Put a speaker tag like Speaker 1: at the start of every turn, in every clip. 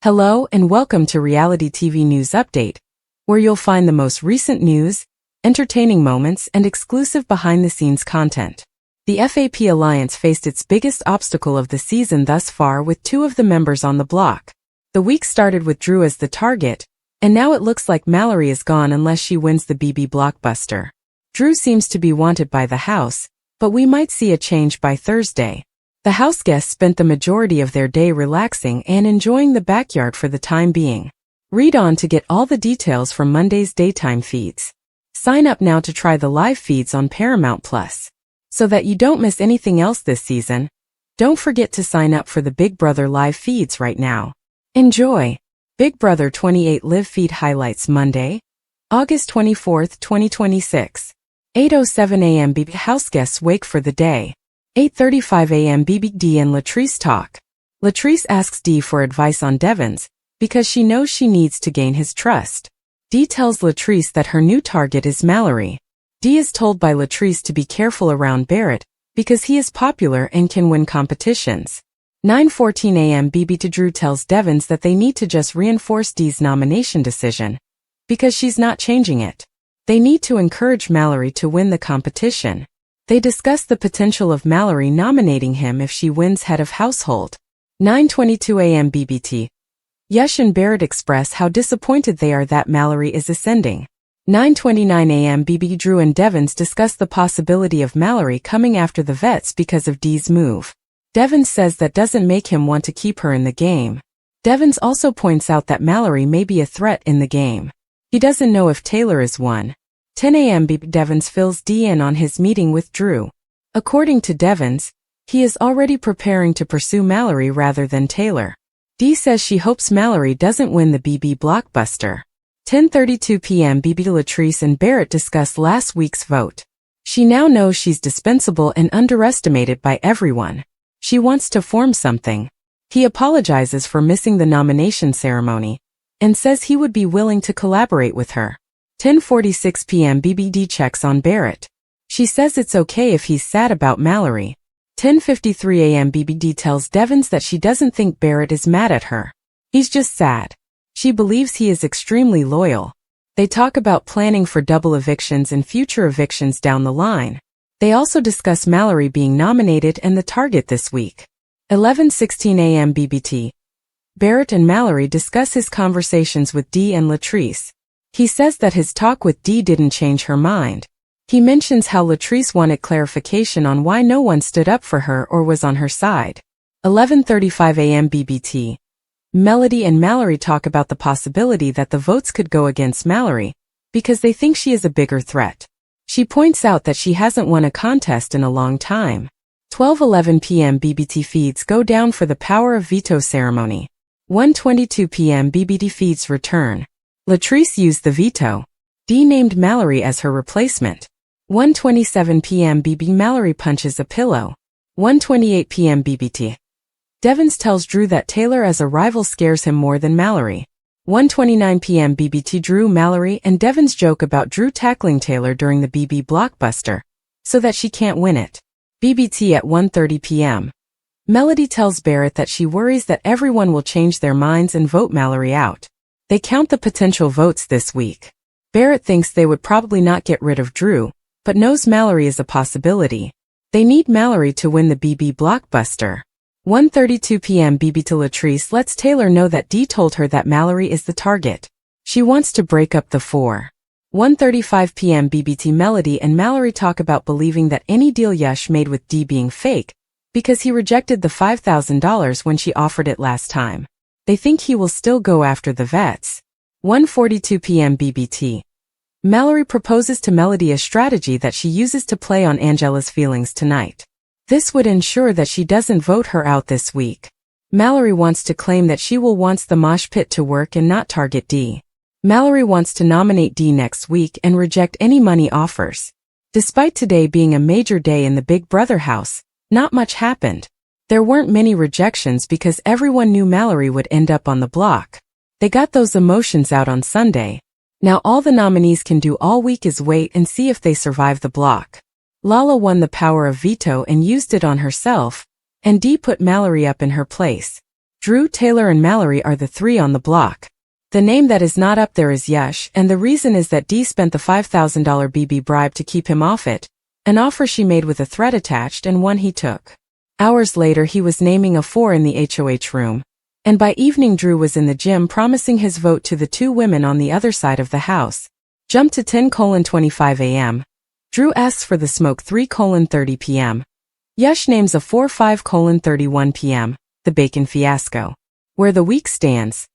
Speaker 1: Hello and welcome to Reality TV News Update, where you'll find the most recent news, entertaining moments, and exclusive behind-the-scenes content. The FAP Alliance faced its biggest obstacle of the season thus far with two of the members on the block. The week started with Drew as the target, and now it looks like Mallory is gone unless she wins the BB Blockbuster. Drew seems to be wanted by the house, but we might see a change by Thursday. The house guests spent the majority of their day relaxing and enjoying the backyard for the time being. Read on to get all the details from Monday's daytime feeds. Sign up now to try the live feeds on Paramount Plus, so that you don't miss anything else this season. Don't forget to sign up for the Big Brother live feeds right now. Enjoy! Big Brother 28 live feed highlights Monday, August 24, 2026. 8:07 a.m. BB house guests wake for the day. 8:35 a.m. BB Dee and Latrice talk. Latrice asks Dee for advice on Devons, because she knows she needs to gain his trust. Dee tells Latrice that her new target is Mallory. Dee is told by Latrice to be careful around Barrett, because he is popular and can win competitions. 9:14 a.m. BB to Drew tells Devons that they need to just reinforce Dee's nomination decision, because she's not changing it. They need to encourage Mallory to win the competition. They discuss the potential of Mallory nominating him if she wins head of household. 9:22 a.m. BBT. Yash and Barrett express how disappointed they are that Mallory is ascending. 9:29 a.m. BB Drew and Devons discuss the possibility of Mallory coming after the vets because of Dee's move. Devons says that doesn't make him want to keep her in the game. Devons also points out that Mallory may be a threat in the game. He doesn't know if Taylor is one. 10 a.m. Devons fills Dee in on his meeting with Drew. According to Devons, he is already preparing to pursue Mallory rather than Taylor. Dee says she hopes Mallory doesn't win the BB Blockbuster. 10:32 p.m. BB Latrice and Barrett discuss last week's vote. She now knows she's dispensable and underestimated by everyone. She wants to form something. He apologizes for missing the nomination ceremony, and says he would be willing to collaborate with her. 10:46 p.m. BBD checks on Barrett. She says it's okay if he's sad about Mallory. 10:53 a.m. BBD tells Devons that she doesn't think Barrett is mad at her. He's just sad. She believes he is extremely loyal. They talk about planning for double evictions and future evictions down the line. They also discuss Mallory being nominated and the target this week. 11:16 a.m. BBT. Barrett and Mallory discuss his conversations with Dee and Latrice. He says that his talk with Dee didn't change her mind. He mentions how Latrice wanted clarification on why no one stood up for her or was on her side. 11:35 a.m. BBT. Melody and Mallory talk about the possibility that the votes could go against Mallory, because they think she is a bigger threat. She points out that she hasn't won a contest in a long time. 12:11 p.m. BBT feeds go down for the Power of Veto ceremony. 1:22 p.m. BBT feeds return. Latrice used the veto. Dee named Mallory as her replacement. 1:27 p.m. BB Mallory punches a pillow. 1:28 p.m. BBT. Devons tells Drew that Taylor as a rival scares him more than Mallory. 1:29 p.m. BBT Drew, Mallory, and Devons joke about Drew tackling Taylor during the BB Blockbuster, so that she can't win it. BBT at 1:30 p.m. Melody tells Barrett that she worries that everyone will change their minds and vote Mallory out. They count the potential votes this week. Barrett thinks they would probably not get rid of Drew, but knows Mallory is a possibility. They need Mallory to win the BB Blockbuster. 1:32 p.m. BB to Latrice lets Taylor know that Dee told her that Mallory is the target. She wants to break up the four. 1:35 p.m. BBT Melody and Mallory talk about believing that any deal Yash made with Dee being fake, because he rejected the $5,000 when she offered it last time. They think he will still go after the vets. 1:42 p.m. BBT. Mallory proposes to Melody a strategy that she uses to play on Angela's feelings tonight. This would ensure that she doesn't vote her out this week. Mallory wants to claim that she will want the mosh pit to work and not target Dee. Mallory wants to nominate Dee next week and reject any money offers. Despite today being a major day in the Big Brother house, not much happened. There weren't many rejections because everyone knew Mallory would end up on the block. They got those emotions out on Sunday. Now all the nominees can do all week is wait and see if they survive the block. Lala won the power of veto and used it on herself, and Dee put Mallory up in her place. Drew, Taylor and Mallory are the three on the block. The name that is not up there is Yash, and the reason is that Dee spent the $5,000 BB bribe to keep him off it, an offer she made with a threat attached and one he took. Hours later he was naming a 4 in the HOH room. And by evening Drew was in the gym promising his vote to the two women on the other side of the house. Jump to 10:25 a.m. Drew asks for the smoke 3:30 p.m. Yash names a 4 5:31 p.m., the bacon fiasco. Where the week stands.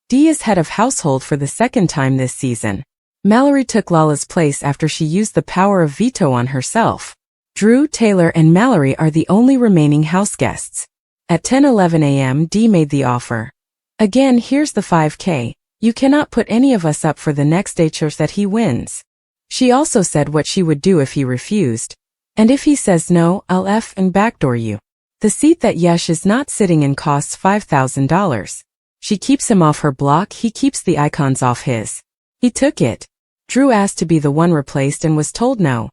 Speaker 1: Dee is head of household for the second time this season. Mallory took Lala's place after she used the power of veto on herself. Drew, Taylor and Mallory are the only remaining house guests. At 10:11 a.m. Dee made the offer. Again, here's the 5K. You cannot put any of us up for the next HOH that he wins. She also said what she would do if he refused. And if he says no, I'll F and backdoor you. The seat that Yash is not sitting in costs $5,000. She keeps him off her block, he keeps the icons off his. He took it. Drew asked to be the one replaced and was told no.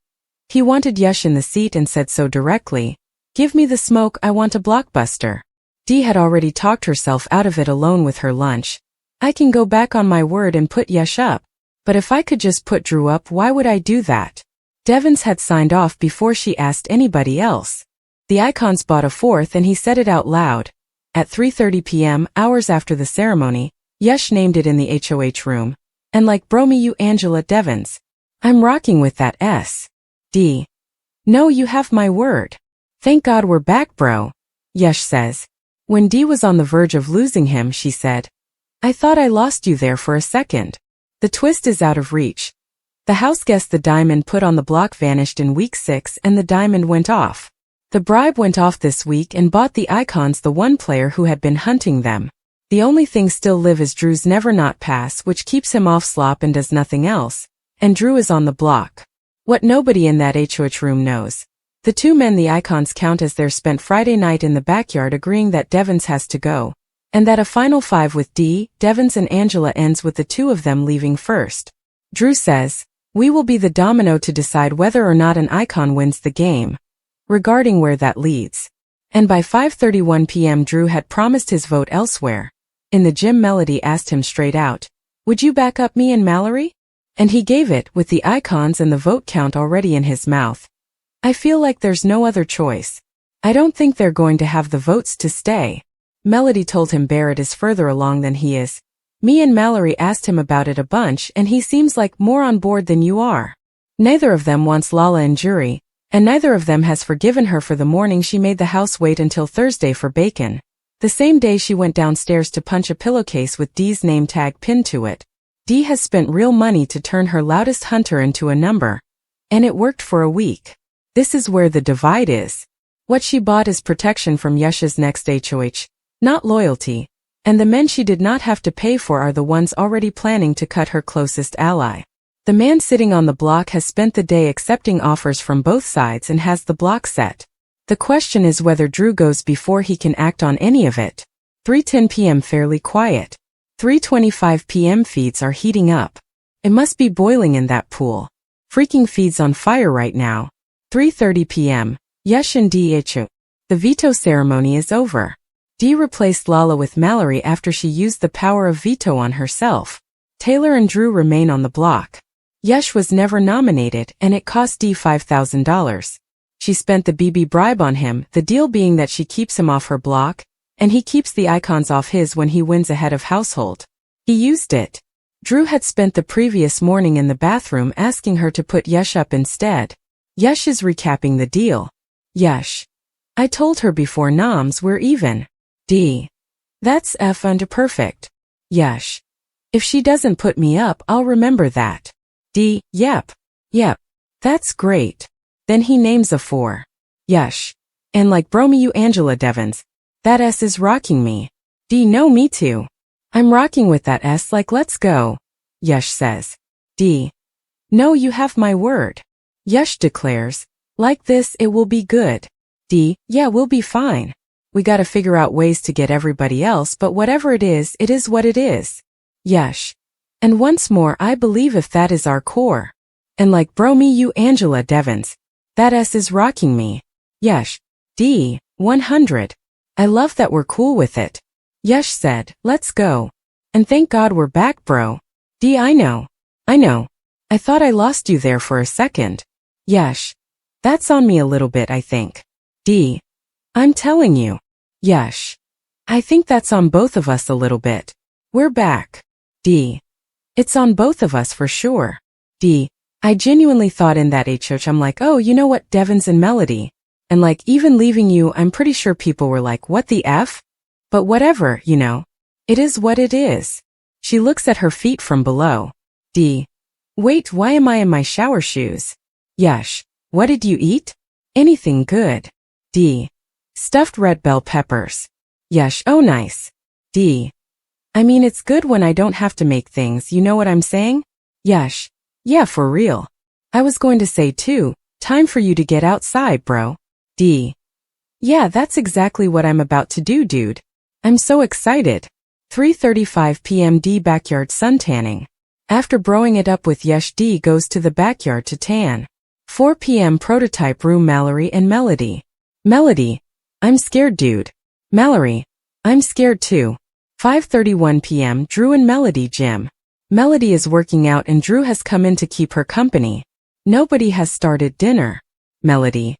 Speaker 1: He wanted Yash in the seat and said so directly. Give me the smoke, I want a blockbuster. Dee had already talked herself out of it alone with her lunch. I can go back on my word and put Yash up. But if I could just put Drew up, why would I do that? Devins had signed off before she asked anybody else. The icons bought a fourth and he said it out loud. At 3:30 p.m., hours after the ceremony, Yash named it in the HOH room. And like Bromy you Angela Devins. I'm rocking with that S. D. No, you have my word. Thank God we're back, bro. Yash says. When Dee was on the verge of losing him, she said, I thought I lost you there for a second. The twist is out of reach. The house guest the diamond put on the block vanished in week 6 and the diamond went off. The bribe went off this week and bought the icons the one player who had been hunting them. The only thing still live is Drew's never not pass, which keeps him off slop and does nothing else, and Drew is on the block. What nobody in that HOH room knows. The two men the icons count as their spent Friday night in the backyard agreeing that Devins has to go, and that a final 5 with Dee, Devins and Angela ends with the two of them leaving first. Drew says, we will be the domino to decide whether or not an icon wins the game. Regarding where that leads. And by 5:31 p.m. Drew had promised his vote elsewhere. In the gym Melody asked him straight out, would you back up me and Mallory? And he gave it with the icons and the vote count already in his mouth. I feel like there's no other choice. I don't think they're going to have the votes to stay. Melody told him Barrett is further along than he is. Me and Mallory asked him about it a bunch and he seems like more on board than you are. Neither of them wants Lala in jury. And neither of them has forgiven her for the morning she made the house wait until Thursday for bacon. The same day she went downstairs to punch a pillowcase with Dee's name tag pinned to it. Dee has spent real money to turn her loudest hunter into a number. And it worked for a week. This is where the divide is. What she bought is protection from Yash's next HOH, not loyalty. And the men she did not have to pay for are the ones already planning to cut her closest ally. The man sitting on the block has spent the day accepting offers from both sides and has the block set. The question is whether Drew goes before he can act on any of it. 3:10 p.m. fairly quiet. 3:25 p.m. feeds are heating up. It must be boiling in that pool. Freaking feeds on fire right now. 3:30 p.m. Yash and Dee HOH. The veto ceremony is over. Dee replaced Lala with Mallory after she used the power of veto on herself. Taylor and Drew remain on the block. Yash was never nominated and it cost Dee $5,000. She spent the BB bribe on him, the deal being that she keeps him off her block, and he keeps the icons off his when he wins a head of household. He used it. Drew had spent the previous morning in the bathroom asking her to put Yash up instead. Yash is recapping the deal. Yash. I told her before noms we're even. Dee. That's F under perfect. Yash. If she doesn't put me up, I'll remember that. Dee, yep. That's great. Then he names a 4. Yash. And like Bromy you Angela Devins. That S is rocking me. Dee, no me too. I'm rocking with that S like let's go. Yash says. Dee. No, you have my word. Yash declares. Like this it will be good. Dee, yeah, we'll be fine. We gotta figure out ways to get everybody else, but whatever it is what it is. Yash. And once more I believe if that is our core. And like Bromy you Angela Devins. That S is rocking me. Yash. Dee, 100. I love that we're cool with it. Yesh said, let's go. And thank God we're back, bro. D, I know. I thought I lost you there for a second. Yesh. That's on me a little bit, I think. D. I'm telling you. Yesh. I think that's on both of us a little bit. We're back. D. It's on both of us for sure. D. I genuinely thought in that church, I'm like, oh, you know what, Devins and Melody. And like, even leaving you, I'm pretty sure people were like, what the F? But whatever, you know. It is what it is. She looks at her feet from below. D. Wait, why am I in my shower shoes? Yesh. What did you eat? Anything good? D. Stuffed red bell peppers. Yesh. Oh, nice. D. I mean, it's good when I don't have to make things, you know what I'm saying? Yesh. Yeah, for real. I was going to say too, time for you to get outside, bro. D. Yeah, that's exactly what I'm about to do, dude. I'm so excited. 3:35 p.m. D. Backyard suntanning. After broing it up with Yesh, D goes to the backyard to tan. 4 p.m. prototype room. Mallory and Melody. Melody. I'm scared, dude. Mallory. I'm scared too. 5:31 p.m. Drew and Melody gym. Melody is working out and Drew has come in to keep her company. Nobody has started dinner. Melody.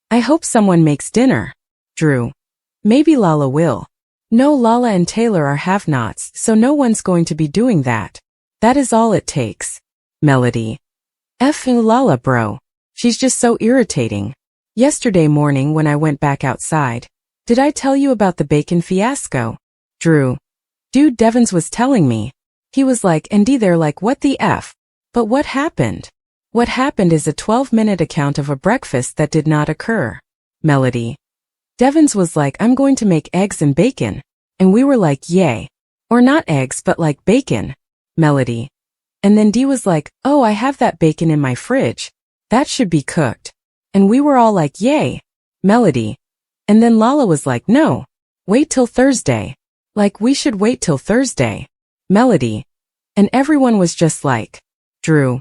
Speaker 1: I hope someone makes dinner. Drew. Maybe Lala will. No, Lala and Taylor are have-nots, so no one's going to be doing that. That is all it takes. Melody. F***ing Lala, bro. She's just so irritating. Yesterday morning when I went back outside, did I tell you about the bacon fiasco? Drew. Dude, Devins was telling me. He was like, and D, they're like, what the F? But what happened? What happened is a 12-minute account of a breakfast that did not occur. Melody. Devins was like, I'm going to make eggs and bacon. And we were like, yay. Or not eggs, but like bacon. Melody. And then D was like, oh, I have that bacon in my fridge. That should be cooked. And we were all like, yay. Melody. And then Lala was like, no. Wait till Thursday. Like, we should wait till Thursday. Melody. And everyone was just like, Drew.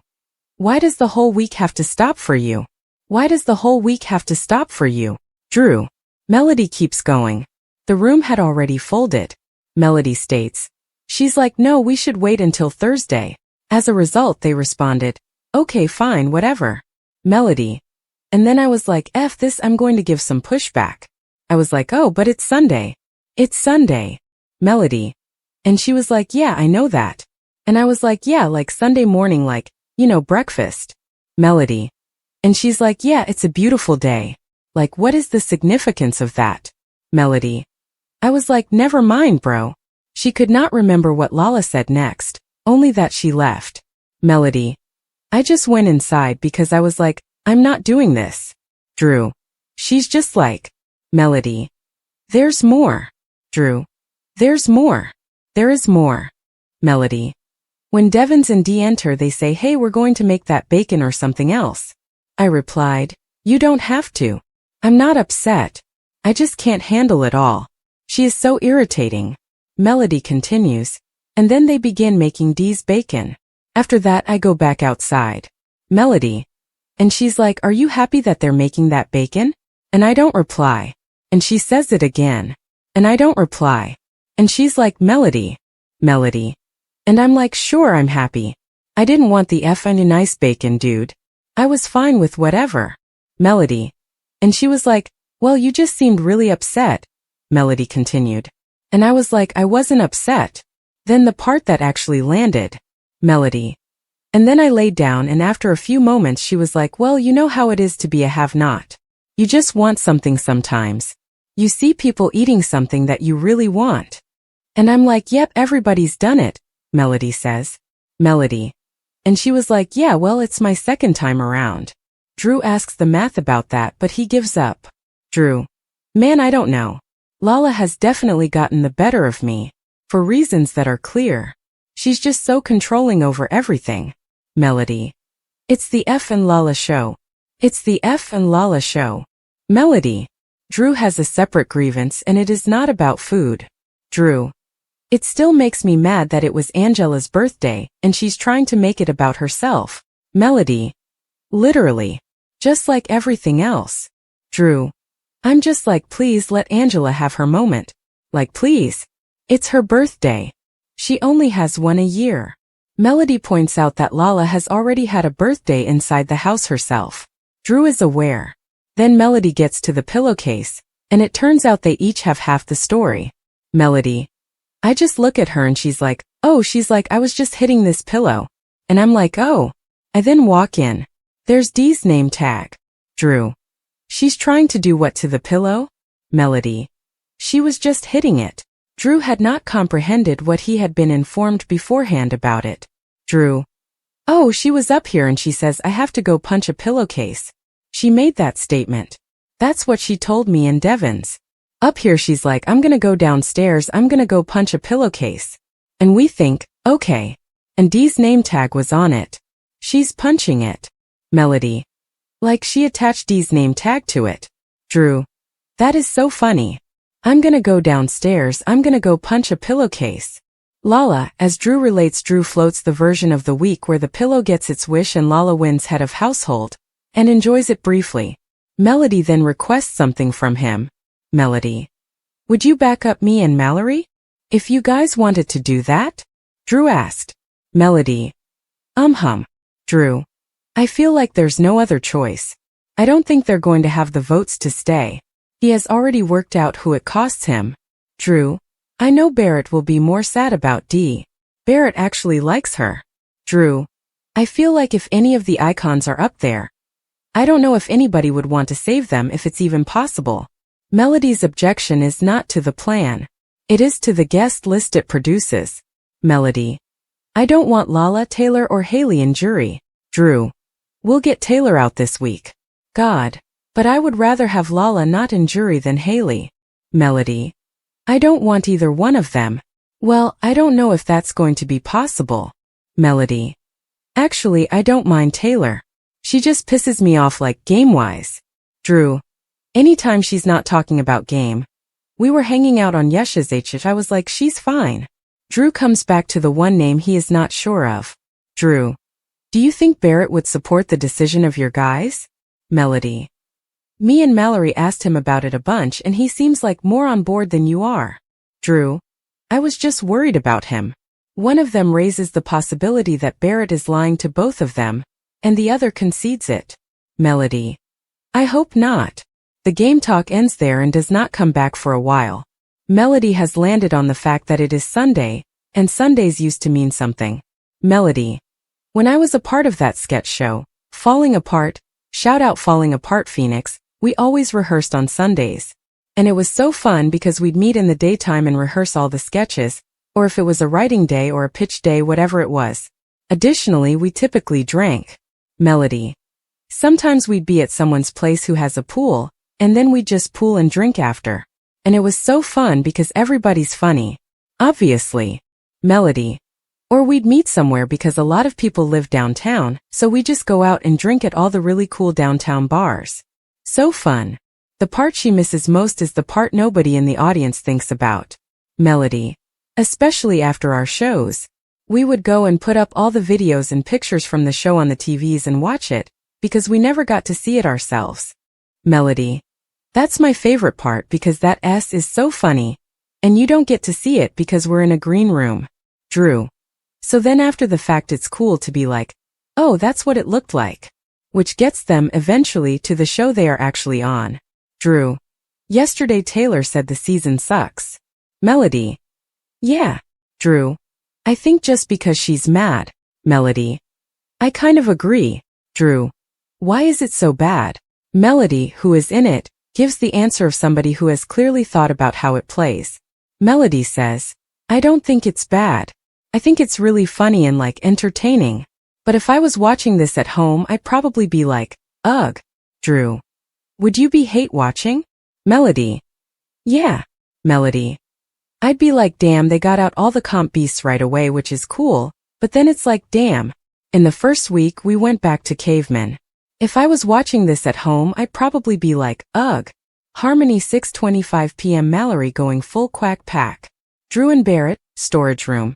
Speaker 1: Why does the whole week have to stop for you? Why does the whole week have to stop for you? Drew. Melody keeps going. The room had already folded. Melody states. She's like, no, we should wait until Thursday. As a result, they responded, okay, fine, whatever. Melody. And then I was like, F this, I'm going to give some pushback. I was like, oh, but it's Sunday. It's Sunday. Melody. And she was like, yeah, I know that. And I was like, yeah, like Sunday morning, like, you know, breakfast. Melody. And she's like, yeah, it's a beautiful day. Like, what is the significance of that? Melody. I was like, never mind, bro. She could not remember what Lala said next, only that she left. Melody. I just went inside because I was like, I'm not doing this. Drew. She's just like. Melody. There's more. Drew. There's more. There is more. Melody. When Devins and D enter, they say, hey, we're going to make that bacon or something else. I replied, you don't have to. I'm not upset. I just can't handle it all. She is so irritating. Melody continues. And then they begin making D's bacon. After that, I go back outside. Melody. And she's like, are you happy that they're making that bacon? And I don't reply. And she says it again. And I don't reply. And she's like, Melody. Melody. And I'm like, sure, I'm happy. I didn't want the effing nice bacon, dude. I was fine with whatever. Melody. And she was like, well, you just seemed really upset. Melody continued. And I was like, I wasn't upset. Then the part that actually landed. Melody. And then I laid down, and after a few moments she was like, well, you know how it is to be a have-not. You just want something sometimes. You see people eating something that you really want. And I'm like, yep, everybody's done it, Melody says. Melody. And she was like, yeah, well, it's my second time around. Drew asks the math about that, but he gives up. Drew. Man, I don't know. Lala has definitely gotten the better of me. For reasons that are clear. She's just so controlling over everything. Melody. It's the F and Lala show. It's the F and Lala show. Melody. Drew has a separate grievance, and it is not about food. Drew. It still makes me mad that it was Angela's birthday, and she's trying to make it about herself. Melody. Literally. Just like everything else. Drew. I'm just like, please let Angela have her moment. Like, please. It's her birthday. She only has one a year. Melody points out that Lala has already had a birthday inside the house herself. Drew is aware. Then Melody gets to the pillowcase, and it turns out they each have half the story. Melody. I just look at her and she's like, oh, I was just hitting this pillow. And I'm like, oh. I then walk in. There's Dee's name tag. Drew. She's trying to do what to the pillow? Melody. She was just hitting it. Drew had not comprehended what he had been informed beforehand about it. Drew. Oh, she was up here and she says I have to go punch a pillowcase. She made that statement. That's what she told me in Devon's. Up here she's like, I'm gonna go downstairs, I'm gonna go punch a pillowcase. And we think, okay. And Dee's name tag was on it. She's punching it. Melody. Like she attached Dee's name tag to it. Drew. That is so funny. I'm gonna go downstairs, I'm gonna go punch a pillowcase. Lala, as Drew relates, Drew floats the version of the week where the pillow gets its wish and Lala wins head of household, and enjoys it briefly. Melody then requests something from him. Melody. Would you back up me and Mallory? If you guys wanted to do that? Drew asked. Melody. Drew. I feel like there's no other choice. I don't think they're going to have the votes to stay. He has already worked out who it costs him. Drew. I know Barrett will be more sad about Dee. Barrett actually likes her. Drew. I feel like if any of the icons are up there, I don't know if anybody would want to save them if it's even possible. Melody's objection is not to the plan. It is to the guest list it produces. Melody. I don't want Lala, Taylor or Haley in jury. Drew. We'll get Taylor out this week. God. But I would rather have Lala not in jury than Haley. Melody. I don't want either one of them. Well, I don't know if that's going to be possible. Melody. Actually, I don't mind Taylor. She just pisses me off like game-wise. Drew. Anytime she's not talking about game. We were hanging out on Yesha's H. I was like, she's fine. Drew comes back to the one name he is not sure of. Drew. Do you think Barrett would support the decision of your guys? Melody. Me and Mallory asked him about it a bunch and he seems like more on board than you are. Drew. I was just worried about him. One of them raises the possibility that Barrett is lying to both of them, and the other concedes it. Melody. I hope not. The game talk ends there and does not come back for a while. Melody has landed on the fact that it is Sunday, and Sundays used to mean something. Melody. When I was a part of that sketch show, Falling Apart, shout out Falling Apart Phoenix, we always rehearsed on Sundays. And it was so fun because we'd meet in the daytime and rehearse all the sketches, or if it was a writing day or a pitch day, whatever it was. Additionally, we typically drank. Melody. Sometimes we'd be at someone's place who has a pool, and then we'd just pool and drink after. And it was so fun because everybody's funny. Obviously. Melody. Or we'd meet somewhere because a lot of people live downtown, so we just go out and drink at all the really cool downtown bars. So fun. The part she misses most is the part nobody in the audience thinks about. Melody. Especially after our shows. We would go and put up all the videos and pictures from the show on the TVs and watch it, because we never got to see it ourselves. Melody. That's my favorite part because that S is so funny. And you don't get to see it because we're in a green room. Drew. So then after the fact it's cool to be like, oh, that's what it looked like. Which gets them eventually to the show they are actually on. Drew. Yesterday Taylor said the season sucks. Melody. Yeah. Drew. I think just because she's mad. Melody. I kind of agree. Drew. Why is it so bad? Melody, who is in it, gives the answer of somebody who has clearly thought about how it plays. Melody says, I don't think it's bad. I think it's really funny and like entertaining. But if I was watching this at home, I'd probably be like, ugh. Drew. Would you be hate watching? Melody. Yeah. Melody. I'd be like, damn, they got out all the comp beasts right away, which is cool, but then it's like, damn. In the first week, we went back to cavemen. If I was watching this at home, I'd probably be like, ugh. Harmony 6:25 p.m. Mallory going full quack pack. Drew and Barrett, storage room.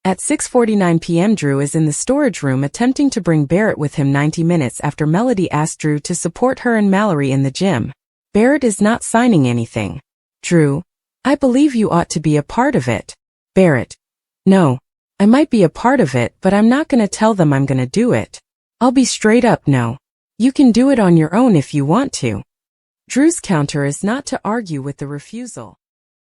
Speaker 1: At 6:49 p.m. Drew is in the storage room attempting to bring Barrett with him 90 minutes after Melody asked Drew to support her and Mallory in the gym. Barrett is not signing anything. Drew. I believe you ought to be a part of it. Barrett. No. I might be a part of it, but I'm not gonna tell them I'm gonna do it. I'll be straight up no. You can do it on your own if you want to. Drew's counter is not to argue with the refusal.